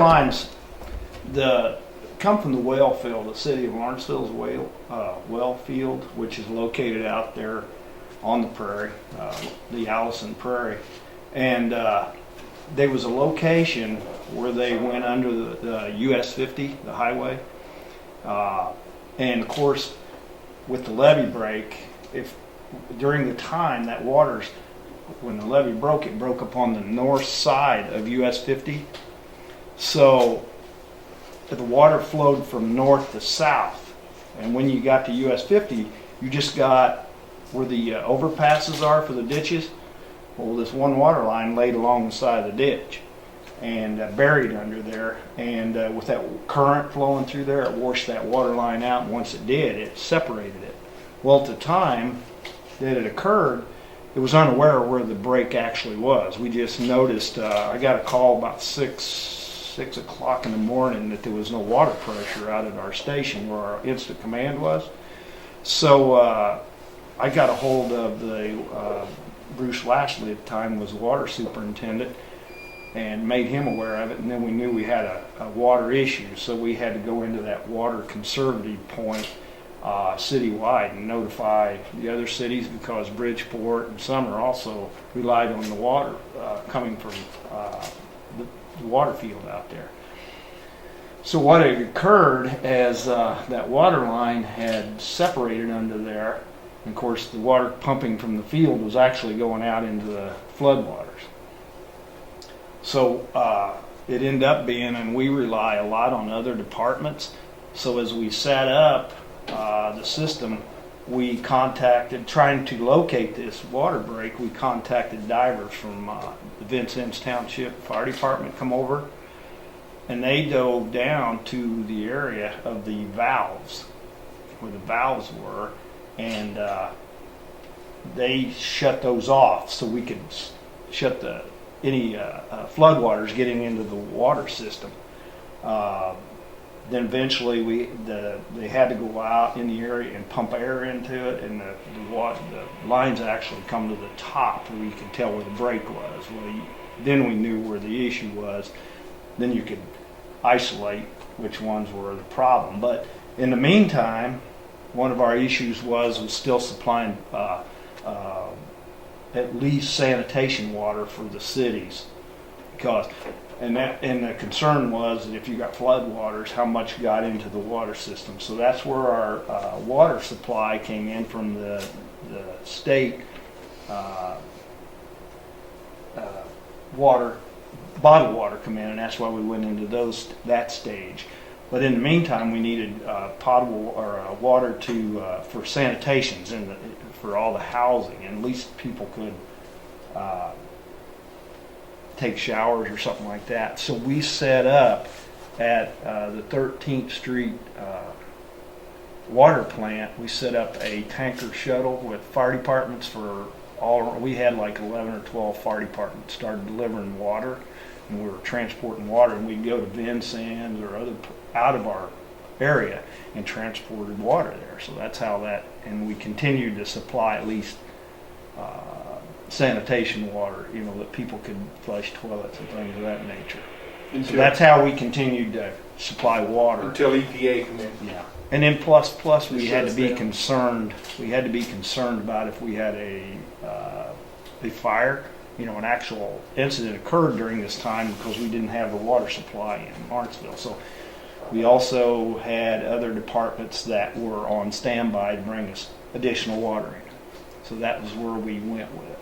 lines come from the well field, the city of Lawrenceville's well field, which is located out there on the prairie, the Allison Prairie. And there was a location where they went under the US 50, the highway. And of course, with the levee break, during the time that when the levee broke, it broke upon the north side of US 50. So the water flowed from north to south. And when you got to US 50, you just got where the overpasses are for the ditches. Well, this one water line laid along the side of the ditch and buried under there. And with that current flowing through there, it washed that water line out. And once it did, it separated it. Well, at the time that it occurred, it was unaware of where the break actually was. We just noticed, I got a call about 6 o'clock in the morning that there was no water pressure out at our station where our instant command was. So I got a hold of Bruce Lashley at the time, was the water superintendent, and made him aware of it. And then we knew we had a water issue, so we had to go into that water conservative point citywide and notify the other cities, because Bridgeport and Sumner also relied on the water coming from the water field out there. So what had occurred as that water line had separated under there, and of course the water pumping from the field was actually going out into the floodwaters. So it ended up being, and we rely a lot on other departments, so as we set up the system, we contacted, trying to locate this water break, we contacted divers from the Vincennes Township Fire Department come over, and they dove down to the area of the valves, where the valves were, and they shut those off so we could shut any floodwaters getting into the water system. Then eventually they had to go out in the area and pump air into it, and the lines actually come to the top where you could tell where the break was. Well, then we knew where the issue was. Then you could isolate which ones were the problem. But in the meantime, one of our issues was still supplying at least sanitation water for the cities, because and the concern was that if you got floodwaters, how much got into the water system. So that's where our water supply came in from the state water, bottled water come in, and that's why we went into that stage. But in the meantime, we needed potable or water for sanitations and for all the housing, and at least people could take showers or something like that. So we set up at the 13th Street water plant, we set up a tanker shuttle with fire departments for all. We had like 11 or 12 fire departments started delivering water, and we were transporting water, and we'd go to Vincennes or other out of our area and transported water there. So that's how that, and we continued to supply at least sanitation water, that people could flush toilets and things of that nature. So that's how we continued to supply water until EPA came in. Yeah, and then plus we had to be concerned. We had to be concerned about if we had a fire. An actual incident occurred during this time, because we didn't have the water supply in Lawrenceville. So we also had other departments that were on standby to bring us additional water in. So that was where we went with it.